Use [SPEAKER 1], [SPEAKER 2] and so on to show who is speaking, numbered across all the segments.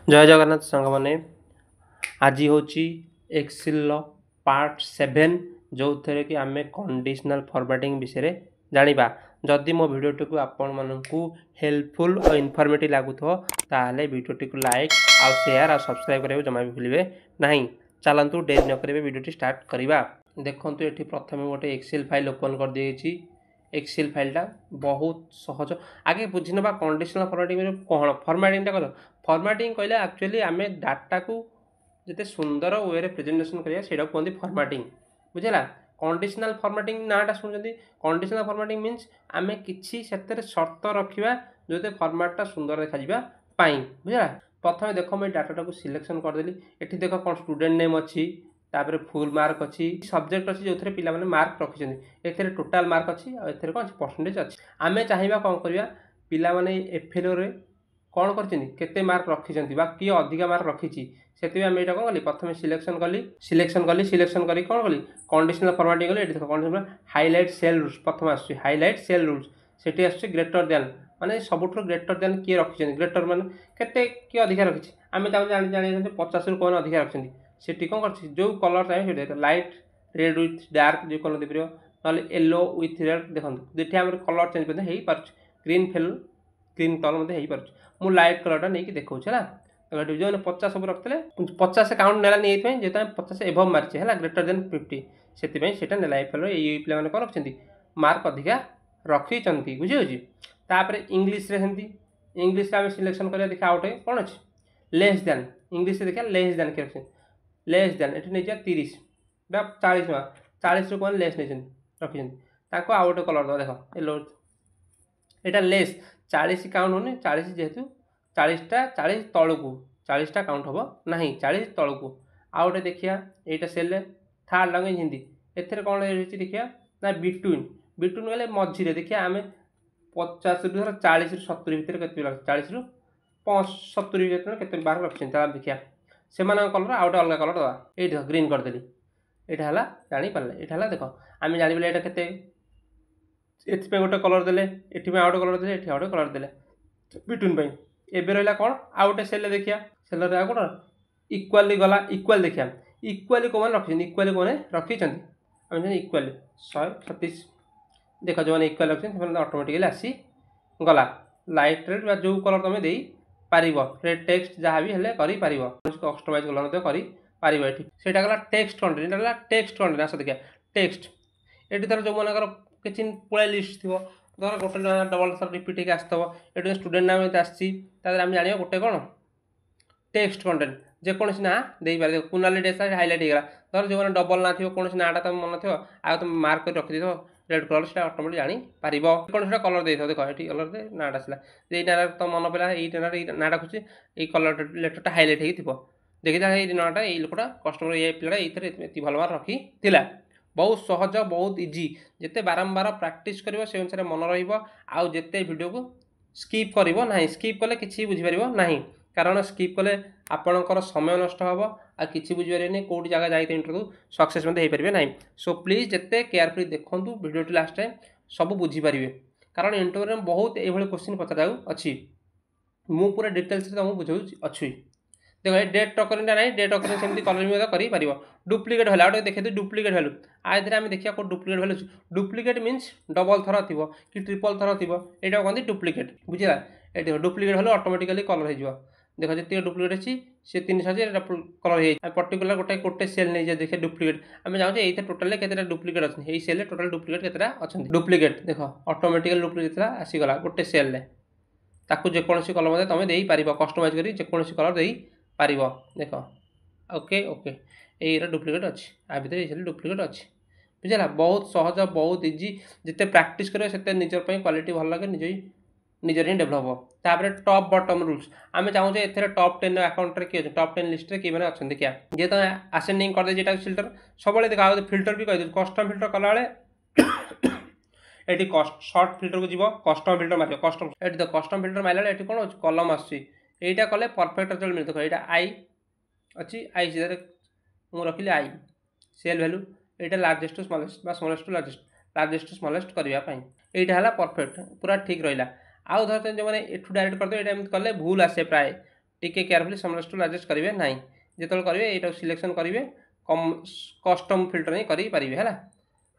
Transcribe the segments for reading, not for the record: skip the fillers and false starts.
[SPEAKER 1] जय जगन्नाथ सांग मैंने आज हूँ एक्सेल पार्ट 7 जो थे कि आम कंडीशनल फॉर्मेटिंग विषय जाना जदि मो भिडटी को आपण मानू हेल्पफुल और इनफॉर्मेटिव लगुव ताले भिडटी को लाइक आउ शेयर और सब्सक्राइब करेंगे जमा भी भूलिए ना। चलतु डेरी न करेंगे भिडटी स्टार्ट करवा। देखो ये प्रथम गोटे एक्सेल फाइल ओपन कर दी। एक्सेल फाइलटा बहुत सहज आगे बुझी ना कंडीशनल फॉर्मेटिंग कौन फॉर्मेटिंग कर फॉर्मेटिंग कहले एक्चुअली आम डाटा को जिते सुंदर वे रे प्रेजेंटेशन करिया सेटा कहते फॉर्मेटिंग बुझेगा। कंडीशनल फॉर्मेटिंग नाटा शुणुंट कंडीशनल फॉर्मेटिंग मीन्स आम किसी शर्त रखा जो फॉर्मेटटा सुंदर देखा बुझेगा। प्रथम देख मुझे डाटा को सिलेक्शन करदेली ये देख कौन स्टूडेंट नेम अच्छी तापर फुल मार्क अच्छी सब्जेक्ट अच्छी जो पे मैंने मार्क रखिंट ए टोटाल मार्क अच्छी और ए कौन परसेंटेज अच्छी आम चाहिए कौन करवा पिला माने एफएलओ रे कौन करते मार्क रखिंट किए अधिका मार्क रखी से कौन कली प्रथम सिलेक्शन कली कौन कली कंडीशनल फॉर्मेटिंग कली देख कौन हाइलाइट सेल रूल्स प्रथम आसुच्छी हाइलाइट सेल रूल्स से आस ग्रेटर दैन माने सबुठ ग्रेटर दैन किए रखिंट ग्रेटर माने केते किए अधिका रखी आम जानी 50 रु कौन अधिका रखी से कौन कर जो कलर चाहिए लाइट रेड विथ डार्क जो कलर देपर ना येलो विथ रेड देखो देखिए आम कलर चेंज हो पार्छ ग्रीन फेल ग्रीन कलर हो पार्छ मु लाइट कलरटा नहीं देखा है जो 50 सब रखते 50 काउंट नेला नहीं जेहतु आम 50 एभव मार्चे है ग्रेटर देन 50 से नेला एफएल ये पे कौन रखिंट मार्क अधिका रखी बुझे। तापर इंग्लीश इंग्लीश आम सिलेक्शन करा देखा आउटे कौन अच्छे लेस दैन इंग्लीश देखा लेस दैन के रखिए लेस दैन ये नहीं 30 40 40 कौन लेस नहीं रखिंट आउ गोटे कलर दे देख येलो यहाँ लेस 40 काउंट होनी 40 जेहेतु 40टा 40 तलू 40टा काउंट हम ना 40 तलू आउ गोटे देखिया यहाँ सेल थर्ड लैंग्वेज हिंदी एथे कौन रही देखिया ना बिटवीन बिटवीन गले मझे देखिए आम 50 रु 40 रु 70 भितर के 40 रु 75 के बाहर रखी देखिया से कलर आउ गए अलग कलर दवा ये ग्रीन करदेली यहाँ जापारे यहाँ देख आम जाना ये एथपाई गोटे कलर देले ये आउ गोटे कलर देले ये आउ गोटे कलर देले बिटवीन एबे रहा कौन आउ गोटे सेल देखिया सेल कौन इक्वाली गला इक्वाल देखिया इक्वाली कौन रखी इक्वाली कौन रखी आम इक्वाली 136 देख जो मैंने इक्वाल रखी ऑटोमेटिकली आसी गला लाइट रेड जो कलर तुम दे पार रेड टेक्स्ट जहाँ भी हेल्ले कस्टमाइज कलर कर से गला टेक्स्ट कंटेंट यहाँ टेक्स्ट कंटेंट आस देखिए टेक्स्ट ये धर जो मनकर किसी पुरा लिस्ट थी धर गोटे डबल थर रिपीट आसव ये स्टूडेंट नाम आम जाना गोटे कौन टेक्स्ट कंटेंट जेकोसी ना दे पारे कुनाली डेसा हाइलाइट होगा धर जो मैंने डबल ना थी कौन नाटा तुम मन थो आ तुम मार्क कर रखी रेड कलर से ऑटोमेटिक जापर कौन से कलर दे देख ये कलर दे नाटा आसला ये ना तो मन पड़ा ये नाटा खुशी ये कलर लेटरटा हाइलाइट हो देखी ये नाटा ये लोकटा कस्टमर ये पिला ये भल मार्क रखी बहुत सहज बहुत इजी जिते बारंबार प्रैक्टिस कर से अनुसार मन रहा जिते वीडियो को स्किप करना स्किप कले कि बुझीपार ना कारण स्किप कले आपणकर समय नष्ट हम आ कि बुझीपारे कौट जगह जाए इंटरव्यू सक्सेस हो पारे ना। सो प्लीज जिते केयरफुली देखूँ वीडियो लास्ट टाइम सब बुझीपारे कारण इंटरव्यू में बहुत ये क्वेश्चन पचार अच्छी मु पूरा डिटेल्स तुमको बुझाऊ अच्छी देखो ये डेट टकरिंग ना डेट टकरिंग सेमती कलरिंग कर डुप्लिकेट भैल्यू आउट देखते डुप्लिकेट भैल्यू आधे आम देखिए कौन duplicate value duplicate means double थर थी कि ट्रिपल थर थी यहाँ कहते डुप्लिकेट बुझा ये देख डुप्लिकेट भैल्यू ऑटोमेटिकली कलर हो देख जी डुप्लिकेट अच्छी से 300 कलर हो पर्टिकुलर गोटे गोटे सेल नहीं जाए देखिए डुप्लिकेट आम जाऊँ ये टोटाल के डुप्लिकेट अच्छे ये सेल टोटाल डुप्लिकेट के अच्छा डुप्लिकेट देख ऑटोमेटिकली डुप्लिकेट आसीगला गोटे सेल ताकू जेकोसी कलर तुम दे पार कस्टमाइज कर जेकोसी कलर दे पार देख ओके ओके ये डुप्लिकेट अच्छी आ भर ये डुप्लिकेट अच्छी बुझा बहुत सहज बहुत इजी जिते प्रैक्टिस कर निजर क्वालिटी भल लगे निजर ही डेभलप हो। तापर टॉप बॉटम रूल्स आम चाहूँ ए टॉप 10 अकाउंट किए टॉप 10 लिस्ट किए मैंने अच्छा देखिए जी तुम आसेंडिंग कर दे फिल्टर सब देखा फिल्टर भी कह कस्टम फिल्टर कला ये सर्ट फिल्टर को जीव कस्टम फिल्टर मार कस्टम ये देख कस्टम फिल्टर मारे ये कौन कलम आसटा कले परफेक्ट रिजल्ट मिले देख यहाँ आई अच्छी आई सीधे मुझे रखिली आई सेल भैल्यू यहाँ largest to smallest smallest to largest to smallest करने यहाँ है परफेक्ट पूरा ठीक रहा आउ धरते जो मैंने एठू डायरेक्ट करदे ये कले भूल आसे प्राय टिके केयरफुली समलेस टूल एडजस्ट करेंगे ना जो करेंगे ये सिलेक्शन करेंगे कस्टम फिल्टर ही करेंगे है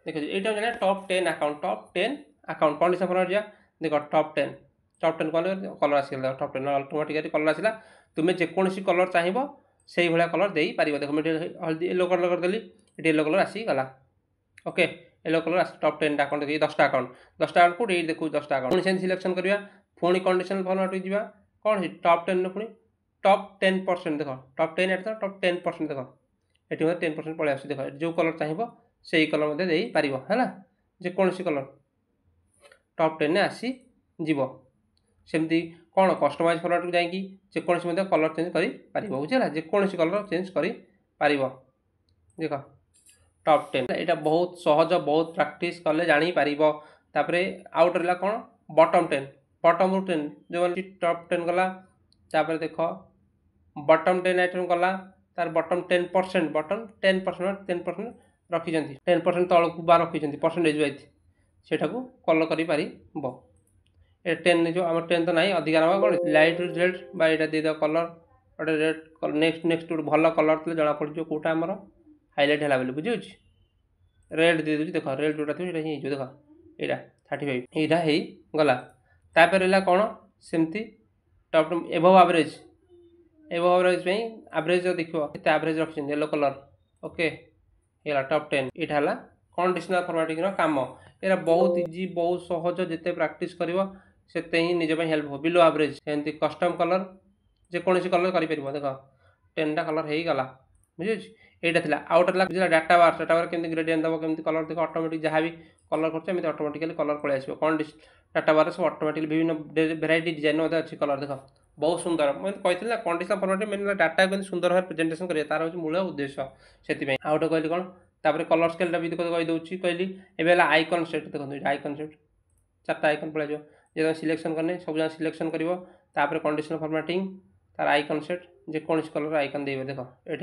[SPEAKER 1] देखो ये जाना टॉप 10 अकाउंट कंडीशन फॉरवर्ड जा देख टॉप 10 कलर आसगला टॉप 10 ऑटोमेटिकली कलर आसला तुम्हें जेकोसी कलर चाहिए से भाया कलर दे पार देखो मुझे हल्दी येलो कलर करदेली ये येलो कलर आसीगला ओके येलो कलर आस टॉप 10 अकाउंट देखिए 10टा अकाउंट को देखो 10टा अकाउंट पुणी सिलेक्शन करवा पुणी कंडीशनल फॉर्मेट जा कौन टॉप 10 पुणी टॉप 10% देख टॉप 10 एट टॉप 10% देख ये 10% पलि आस देख जो कलर चाहिए से कलर दे पार है जेकोसी कलर टॉप 10 आसी जीव सेमती कौन कस्टमाइज फॉर्मेट को जाकि जेकोसी कलर चेंज कर बुझेगा जेकोसी कलर चेंज कर देख टॉप 10 यहाँ बहुत सहज बहुत प्रैक्टिस कले जापर तापर आउट रहा कौन बटम 10 जो टॉप 10 गला तापर देख बटम 10 आइटम गला तार बटम 10% बटम 10% रखी 10% तलू बा रखी परसेंटेज वाइज से कलर कर 10 जो आम 10 तो ना अधिका ना कौन लाइट रेड बाईटा दे कलर गोटे रेड नेक्स्ट गोटे भल कलर थे जना पड़ो कौटा आमर हाइलाइट है बोली बुझे रेड दे दूँ देख रेड जोटा थी देख यहाँ 35 यहाँ गला तापर रहा कौन सेमती टॉप एबव एवरेज एवरेज देखो एवरेज रखी येलो कलर ओके ये टॉप 10 यहाँ है कंडीशनल फॉर्मेटिंग काम ये बहुत इजी बहुत सहज जिते प्रैक्टिस कर से ही निज हेल्प हो बिलो एवरेज एमती कस्टम कलर जेकोसी कलर कर देख 10टा कलर हो गला बुझे यहाँ था आउट रहा डाटा बार केमती ग्रेडियंट दब केमती कलर देख ऑटोमेटिक जहाँ भी कलर कर ऑटोमेटिकली कलर पलि आस कौन डाटा बार सब ऑटोमेटिकली विभिन्न भेराइटी डिजाइन अच्छी कलर देख बहुत सुंदर मुझे कही ना कंडीशन फॉर्मेट मेन डाटा को सुंदर भाव प्रेजेंटेशन करें तार हूँ मूल उद्देश्य से आउट कहली कौन तापर कलर स्केल भी कहीदे कहली एवं आइकन सेट देखो आइकन सेट 4टा आइकन पलि जो सिलेक्शन करने सब जगह सिलेक्शन कर कंडीशनल फॉर्मेटिंग तार आइकन सेट जेकोसी कलर आइकन देवे देख ये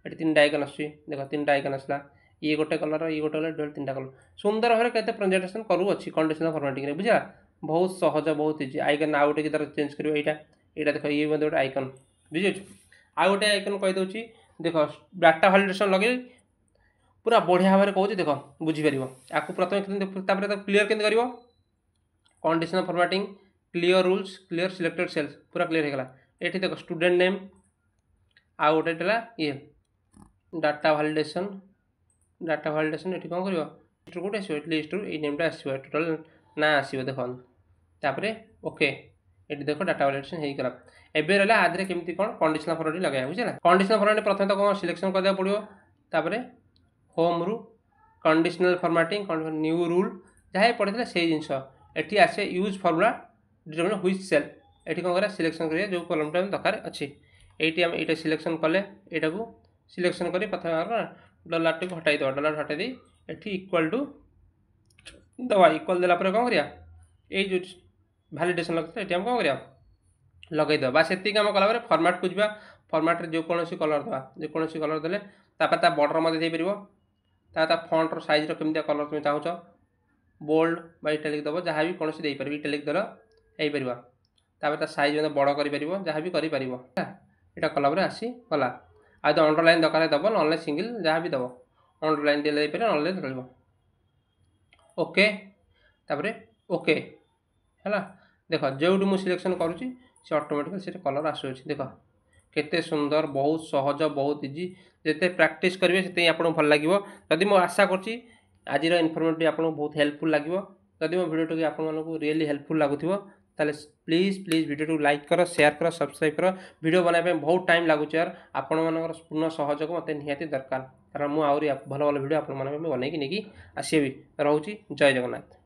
[SPEAKER 1] 3टा आइकन आस देख 3टा आइकन आसला ये गोटे कलर 3टा कलर सुंदर भाव में प्रेजेंटेशन करुच्ची कंडीशनल फॉर्मेटिंग बुझा बहुत सहज बहुत इजी आइकन आउ गोटे तरह चेंज कर यहाँ देख ये गोटे आइकन बुझे आउ गोटे आइकन कहीदे देख डाटा वैलिडेशन लगे पूरा बढ़िया भाव में कौच देख बुझीपर आपको प्रथम क्लीयर के conditional formatting clear rules clear selected cells पूरा क्लियर होगा ये देख स्टूडेंट नेम आउ गोटे ये डाटा वैलिडेशन ये कौन कर कौटे आस लिस्ट ये नेमटा आस टोटाल ना आसो देख तापर ओके ये देख डाटा वैलिडेशन होगा एवं रहा आधे केमती कौन कंडीशनल फॉर्मेटिंग लगे बुझे कंडीशनल फॉर्मेटिंग प्रथम तो कौन सिलेक्शन करने पड़ो तापर होम रू कंडीशनल फॉर्मेटिंग न्यू रूल जहाँ पढ़ी से जिनस ये आसे use formula determine which cell ये कौन कर सिलेक्शन करिए जो कलमटा दरकार अच्छी ये आम ये सिलेक्शन कले यहाँ को सिलेक्शन कर प्रथम डॉलर टी हटाई दवा डॉलर हटाई दी ये इक्वल टू दवा इक्वल देला कौन करिया ये जो वैलिडेशन लगता है ये कौन करिया लगेद बस ये आम कला फॉर्मेट को जा फॉर्मेट जो कौन कलर दवा जेकोसी कलर देले तापर बॉर्डर मध्य देपर फंटर साइज केमती कलर तुम चाहूच बोल्ड बा इटालिक दब जहाँ भी कौन देपर इटालिक दल हो पार साइज बड़ कर जहाँ भी कर यहाँ कलर आसी गला आज अंडरलाइन दरकार दब ना सिंगल जहाँ भी दब अंडरलाइन दिले अनलाइन चलो ओके तापर ओके है देख जो मुझे सिलेक्शन करुँची से ऑटोमेटिकली से कलर आसूँ देख केते सुंदर बहुत सहज बहुत इजी जिते प्रैक्टिस करेंगे से आपको भल लगे जदि मैं आशा करुँची आज इनफॉर्मेटिव आपको बहुत हेल्पफुल लगे जदि मो भिडियो आपको रियली हेल्पफुल लगुव ताले प्लीज भिडियो लाइक कर शेयर कर सब्सक्राइब कर वीडियो बनाने बहुत टाइम लगुच यार आपण मानकर पूर्ण सहयोग मत निहाती दरकार कारण मुझे भल भल भिडियो आप बनई नहीं आसबी रोची जय जगन्नाथ।